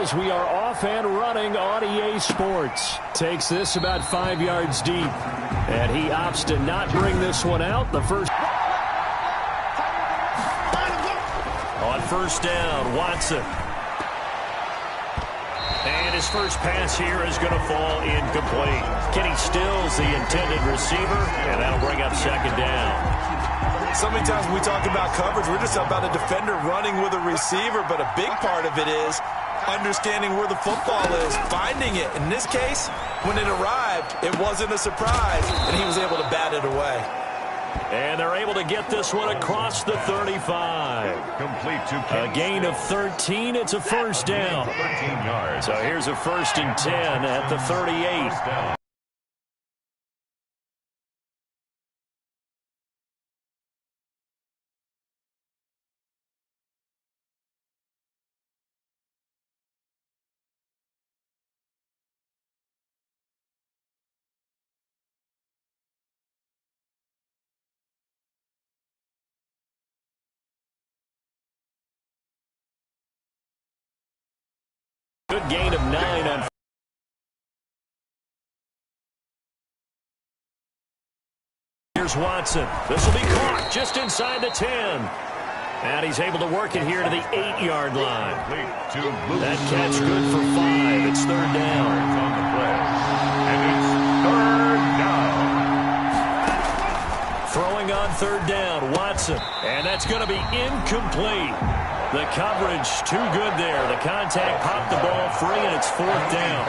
Charles, we are off and running on EA Sports. Takes this about 5 yards deep. And he opts to not bring this one out. The first. On first down, Watson. And his first pass here is going to fall incomplete. Kenny Stills, the intended receiver, and that'll bring up second down. So many times when we talk about coverage, we're just about a defender running with a receiver, but a big part of it is understanding where the football is, finding it. In this case, when it arrived, it wasn't a surprise, and he was able to bat it away. And they're able to get this one across the 35. Complete to a gain of 13. It's a first down. 13 yards. So here's a 1st and 10 at the 38. Good gain of 9 on. Here's Watson. This will be caught just inside the 10. And he's able to work it here to the 8-yard line. That catch good for 5. It's 3rd down. On the play. And it's 3rd down. Throwing on 3rd down, Watson. And that's going to be incomplete. The coverage too good there. The contact popped the ball free, and it's 4th down.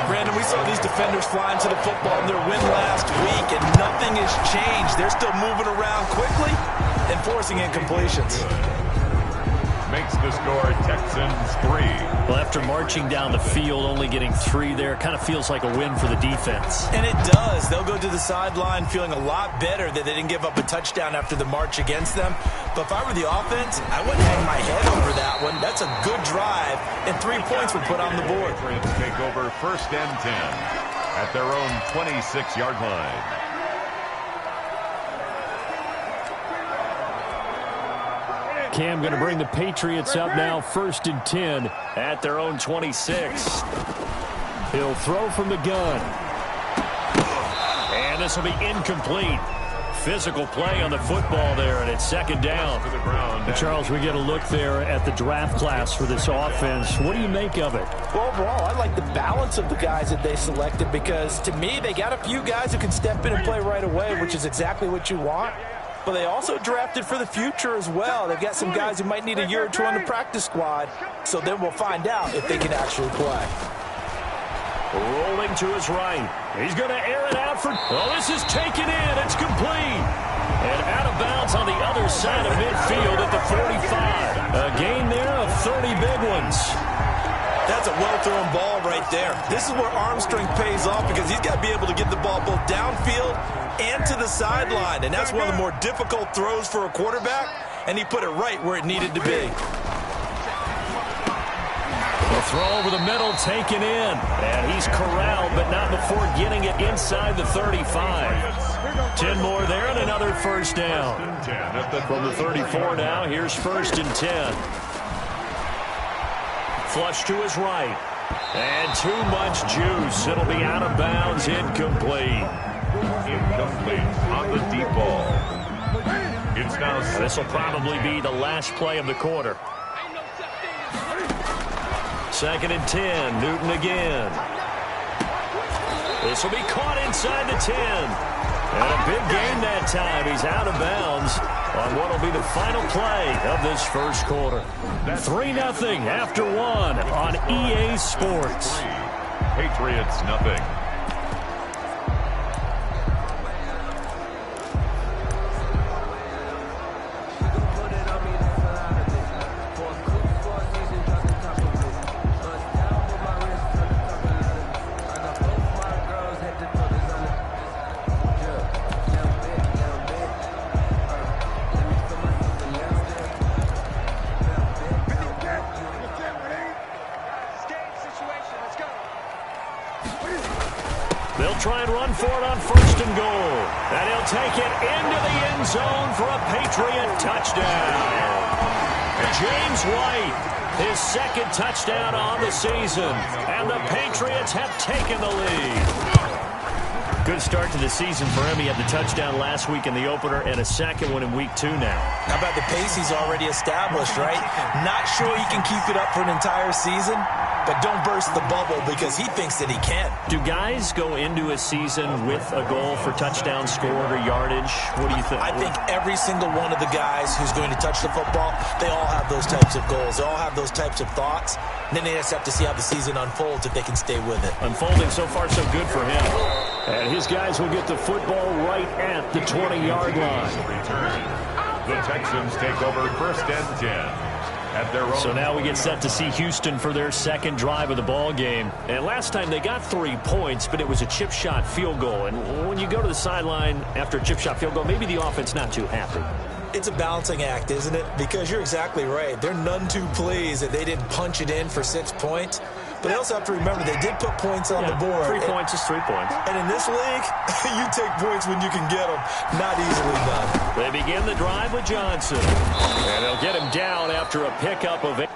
Brandon, we saw these defenders flying to the football in their win last week, and nothing has changed. They're still moving around quickly and forcing incompletions. Makes the score Texans 3. Well, after marching down the field, only getting 3 there, kind of feels like a win for the defense. And it does. They'll go to the sideline feeling a lot better that they didn't give up a touchdown after the march against them. But if I were the offense, I wouldn't hang my head over that one. That's a good drive, and 3 points were put on the board. Patriots take over 1st and 10 at their own 26-yard line. Cam going to bring the Patriots up now, 1st and 10 at their own 26. He'll throw from the gun. And this will be incomplete. Physical play on the football there, and it's 2nd down. And Charles, we get a look there at the draft class for this offense. What do you make of it? Well, overall, I like the balance of the guys that they selected because, to me, they got a few guys who can step in and play right away, which is exactly what you want. But they also drafted for the future as well. They've got some guys who might need a year or 2 on the practice squad, so then we'll find out if they can actually play. Rolling to his right. He's going to air it out for... Oh, this is taken in. It's complete. And out of bounds on the other side of midfield at the 45. A gain there of 30 big ones. That's a well-thrown ball right there. This is where arm strength pays off because he's got to be able to get the ball both downfield and to the sideline. And that's one of the more difficult throws for a quarterback, and he put it right where it needed to be. The throw over the middle taken in. And he's corralled, but not before getting it inside the 35. 10 more there and another 1st down. From the 34 now, here's 1st and 10. Flush to his right. And too much juice. It'll be out of bounds, incomplete. Incomplete on the deep ball. It's now. This will probably be the last play of the quarter. 2nd and 10. Newton again. This will be caught inside the 10. And a big gain that time. He's out of bounds on what will be the final play of this 1st quarter. 3-0 after 1 on EA Sports. Patriots nothing. They'll try and run for it on 1st and goal. And he'll take it into the end zone for a Patriot touchdown. James White His second touchdown on the season. And the Patriots have taken the lead. Good start to the season for him. He had the touchdown last week in the opener and a second one in week 2 now. How about the pace he's already established, right? Not sure he can keep it up for an entire season, but don't burst the bubble because he thinks that he can. Do guys go into a season with a goal for touchdown scored or yardage? What do you think? I think every single one of the guys who's going to touch the football, they all have those types of goals. They all have those types of thoughts. And then they just have to see how the season unfolds if they can stay with it. Unfolding so far so good for him. And his guys will get the football right at the 20-yard line. The Texans take over 1st and 10. At their own. So now we get set to see Houston for their second drive of the ball game. And last time they got 3 points, but it was a chip shot field goal. And when you go to the sideline after a chip shot field goal, maybe the offense not too happy. It's a balancing act, isn't it? Because you're exactly right. They're none too pleased that they didn't punch it in for 6 points. But they also have to remember they did put points on the board. 3 points is 3 points. And in this league, you take points when you can get them. Not easily done. They begin the drive with Johnson. And they'll get him down after a pickup of 8.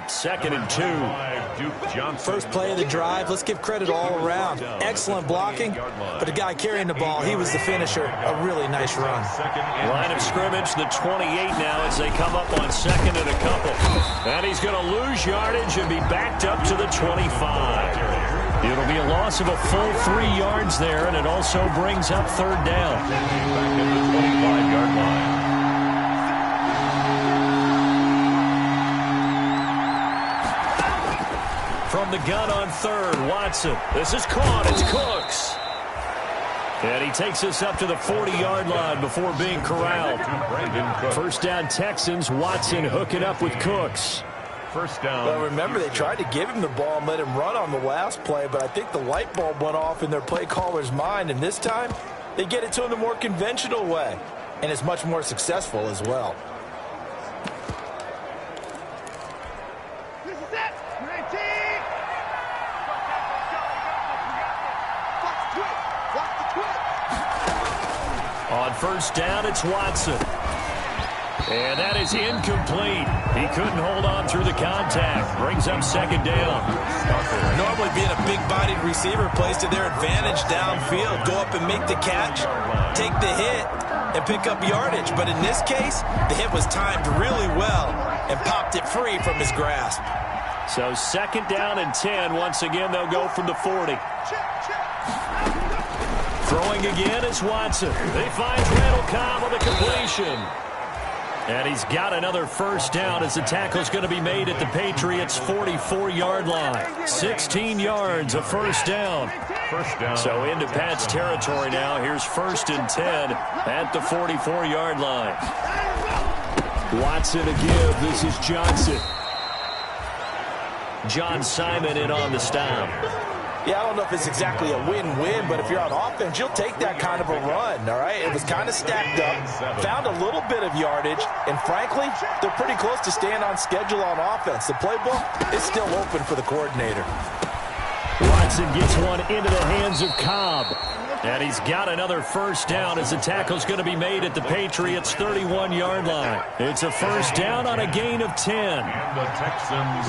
Second and 2. First play of the drive. Let's give credit all around. Excellent blocking, but the guy carrying the ball, he was the finisher. A really nice run. Line of scrimmage, the 28 now as they come up on second and a couple. And he's going to lose yardage and be backed up to the 25. It'll be a loss of a full 3 yards there, and it also brings up third down. Back at the 25-yard line. From the gun on third, Watson. This is caught. It's Cooks. And he takes us up to the 40-yard line before being corralled. First down, Texans. Watson hooking up with Cooks. First down. Well, remember, they tried to give him the ball and let him run on the last play, but I think the light bulb went off in their play caller's mind, and this time they get it to him the more conventional way, and it's much more successful as well. On first down, it's Watson. And that is incomplete. He couldn't hold on through the contact. Brings up second down. Normally being a big-bodied receiver plays to their advantage downfield. Go up and make the catch, take the hit, and pick up yardage. But in this case, the hit was timed really well and popped it free from his grasp. So second down and 10. Once again, they'll go from the 40. Throwing again is Watson. They find Randall Cobb on the completion. And he's got another first down as the tackle's going to be made at the Patriots' 44-yard line. 16 yards, a first down. First down. So into Pat's territory now. Here's first and 10 at the 44-yard line. Watson to give. This is Johnson. John Simon in on the stop. Yeah, I don't know if it's exactly a win-win, but if you're on offense, you'll take that kind of a run, all right? It was kind of stacked up, found a little bit of yardage, and frankly, they're pretty close to staying on schedule on offense. The playbook is still open for the coordinator. Watson gets one into the hands of Cobb. And he's got another first down as the tackle's going to be made at the Patriots' 31-yard line. It's a first down on a gain of 10.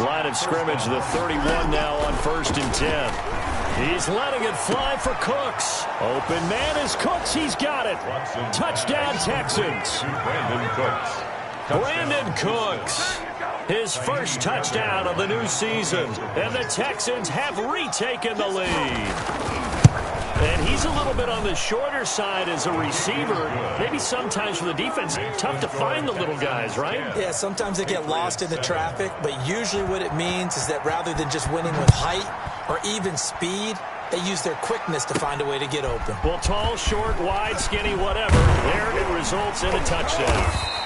Line of scrimmage, the 31 now on 1st and 10. He's letting it fly for Cooks. Open man is Cooks. He's got it. Touchdown, Texans. Brandon Cooks. His first touchdown of the new season. And the Texans have retaken the lead. And he's a little bit on the shorter side as a receiver. Maybe sometimes for the defense, tough to find the little guys, right? Yeah, sometimes they get lost in the traffic, but usually what it means is that rather than just winning with height or even speed, they use their quickness to find a way to get open. Well, tall, short, wide, skinny, whatever, there it results in a touchdown.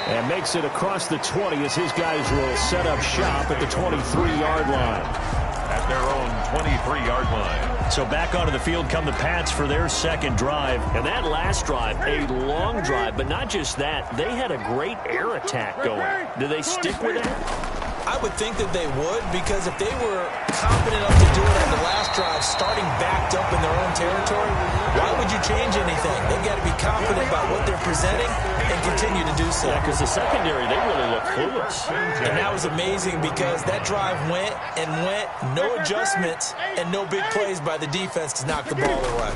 And makes it across the 20 as his guys will set up shop at the 23-yard line. At their own 23-yard line. So back onto the field come the Pats for their second drive. And that last drive, a long drive, but not just that. They had a great air attack going. Do they stick with that? I would think that they would, because if they were confident enough to do it on the last drive, starting backed up in their own territory, why would you change anything? They've got to be confident about what they're presenting and continue to do so. Yeah, because the secondary, they really look clueless. And that was amazing because that drive went and went, no adjustments and no big plays by the defense to knock the ball away.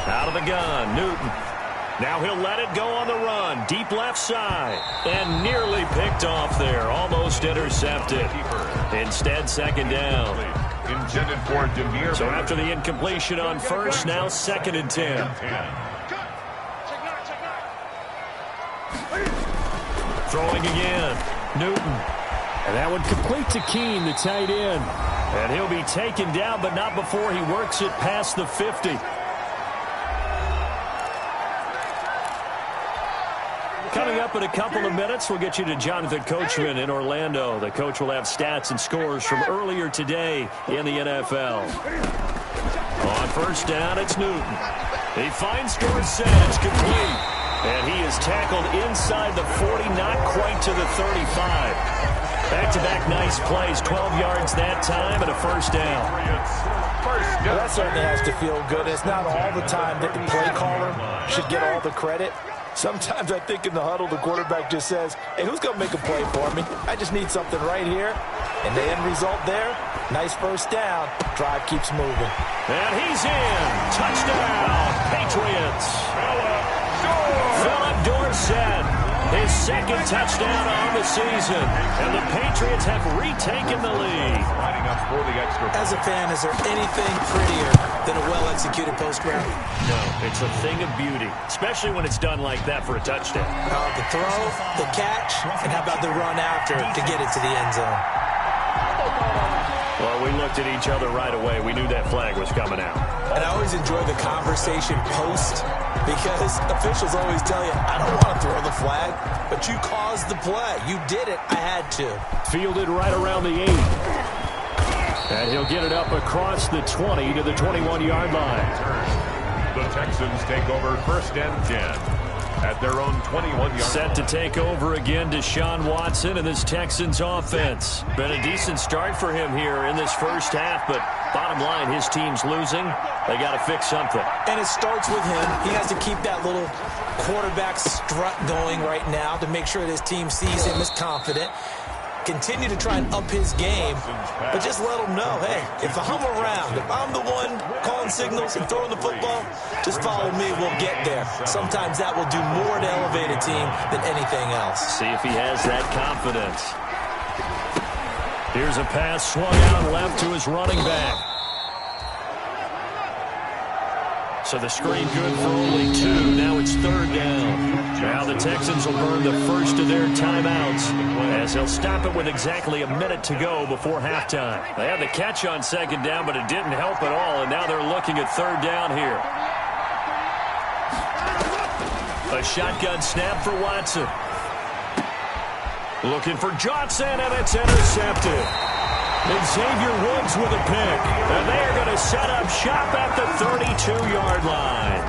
Out of the gun, Newton. Now he'll let it go on the run. Deep left side. And nearly picked off there. Almost intercepted. Instead, second down. Intended for Demir. So after the incompletion on first, now 2nd and 10. Throwing again. Newton. And that one complete to Keene, the tight end. And he'll be taken down, but not before he works it past the 50. Coming up in a couple of minutes, we'll get you to Jonathan Coachman in Orlando. The coach will have stats and scores from earlier today in the NFL. On first down, it's Newton. He finds Dorsett. It's complete. And he is tackled inside the 40, not quite to the 35. Back-to-back nice plays, 12 yards that time, and a first down. Well, that certainly has to feel good. It's not all the time that the play caller should get all the credit. Sometimes I think in the huddle, the quarterback just says, hey, who's going to make a play for me? I just need something right here. And the end result there, nice first down. Drive keeps moving. And he's in. Touchdown, Patriots. Philip Dorsett, his second touchdown on the season. And the Patriots have retaken the lead. As a fan, is there anything prettier than a well-executed post route? No, it's a thing of beauty, especially when it's done like that for a touchdown. The throw, the catch, and how about the run after to get it to the end zone? Well, we looked at each other right away. We knew that flag was coming out. And I always enjoy the conversation post because officials always tell you, I don't want to throw the flag, but you caused the play. You did it. I had to. Fielded right around the 8. And he'll get it up across the 20 to the 21-yard line. The Texans take over 1st and 10 at their own 21-yard line. Set to take over again, Deshaun Watson and this Texans offense. Been a decent start for him here in this first half, but bottom line, his team's losing. They got to fix something. And it starts with him. He has to keep that little quarterback strut going right now to make sure that his team sees him as confident. Continue to try and up his game, but just let him know, hey, if I'm around, if I'm the one calling signals and throwing the football, just follow me, we'll get there. Sometimes that will do more to elevate a team than anything else. See if he has that confidence. Here's a pass swung out left to his running back. So the screen good for only 2. Now it's 3rd down. Now the Texans will burn the first of their timeouts as they'll stop it with exactly a minute to go before halftime. They had the catch on 2nd down, but it didn't help at all, and now they're looking at 3rd down here. A shotgun snap for Watson. Looking for Johnson, and it's intercepted. Xavier Woods with a pick. And they are going to set up shop at the 32-yard line.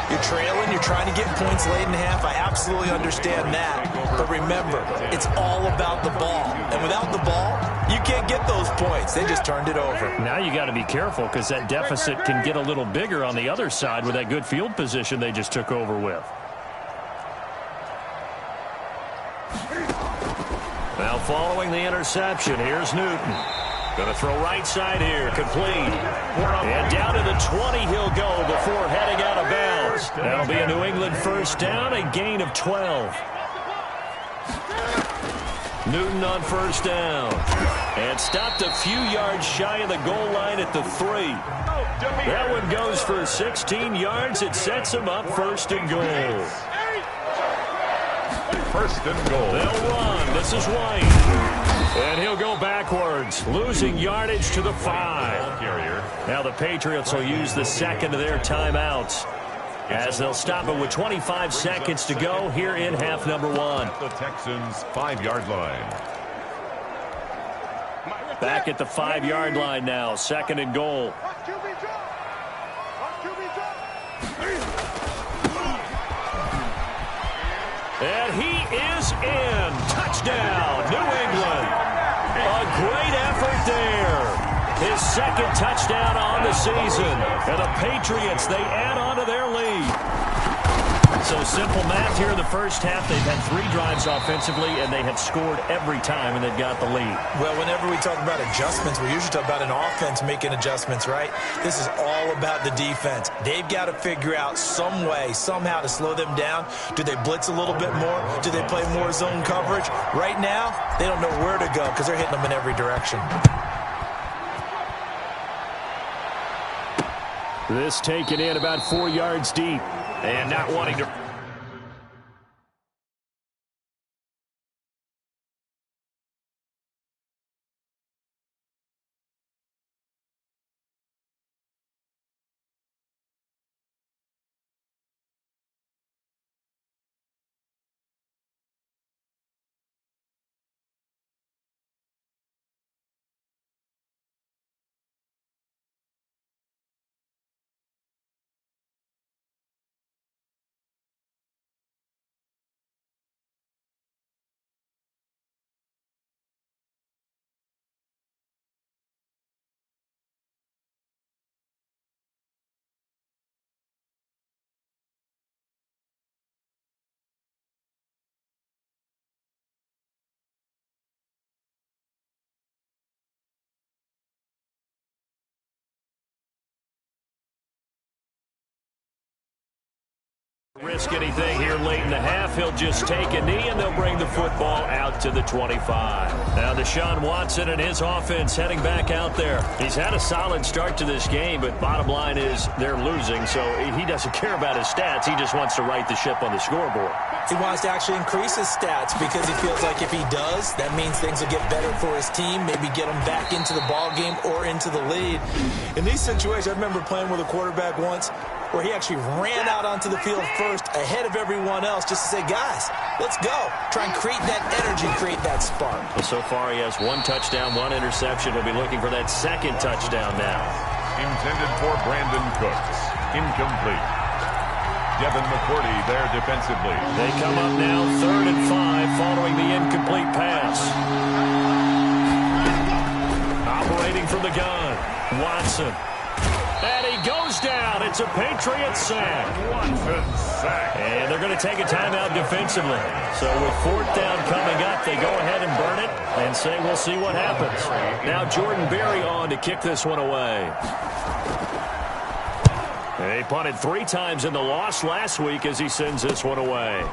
You're trailing, you're trying to get points late in half. I absolutely understand that. But remember, it's all about the ball. And without the ball, you can't get those points. They just turned it over. Now you got to be careful because that deficit can get a little bigger on the other side with that good field position they just took over with. Now following the interception, here's Newton. Going to throw right side here, complete. And down to the 20 he'll go before heading out of bounds. That'll be a New England first down, a gain of 12. Newton on first down. And stopped a few yards shy of the goal line at the 3. That one goes for 16 yards. It sets him up first and goal. First and goal. They'll run. This is White. And he'll go backwards, losing yardage to the 5. Now the Patriots will use the second of their timeouts as they'll stop it with 25 seconds to go here in half number 1. The Texans' 5-yard line. Back at the 5-yard line now, second and goal. And he is in. Touchdown, New England. A great effort there. His second touchdown on the season. And the Patriots, they add on to their lead. So simple math here in the first half. They've had 3 drives offensively, and they have scored every time, and they've got the lead. Well, whenever we talk about adjustments, we usually talk about an offense making adjustments, right? This is all about the defense. They've got to figure out some way, somehow to slow them down. Do they blitz a little bit more? Do they play more zone coverage? Right now, they don't know where to go because they're hitting them in every direction. This taken in about 4 yards deep. And not wanting to... risk anything here late in the half. He'll just take a knee, and they'll bring the football out to the 25. Now Deshaun Watson and his offense heading back out there. He's had a solid start to this game, but bottom line is they're losing, so he doesn't care about his stats. He just wants to right the ship on the scoreboard. He wants to actually increase his stats because he feels like if he does, that means things will get better for his team, maybe get him back into the ball game or into the lead. In these situations, I remember playing with a quarterback once where he actually ran out onto the field first ahead of everyone else just to say, guys, let's go. Try and create that energy, create that spark. Well, so far he has 1 touchdown, 1 interception. He'll be looking for that second touchdown now. Intended for Brandon Cooks. Incomplete. Devin McCourty there defensively. They come up now 3rd and 5 following the incomplete pass. Operating from the gun, Watson. And he goes down. It's a Patriots sack. Watson sack. And they're going to take a timeout defensively. So with 4th down coming up, they go ahead and burn it and say we'll see what happens. Now Jordan Berry on to kick this one away. They punted 3 times in the loss last week as he sends this one away.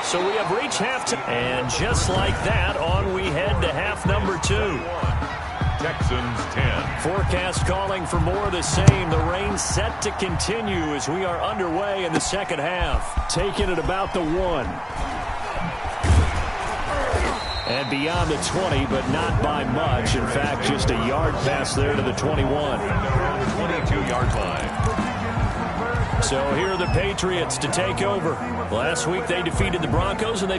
So we have reached halftime. And just like that, on we head to half number 2. Texans 10. Forecast calling for more of the same. The rain set to continue as we are underway in the second half. Taking it about the 1. And beyond the 20, but not by much. In fact, just a yard pass there to the 21. 22-yard line. So here are the Patriots to take over. Last week they defeated the Broncos, and they've got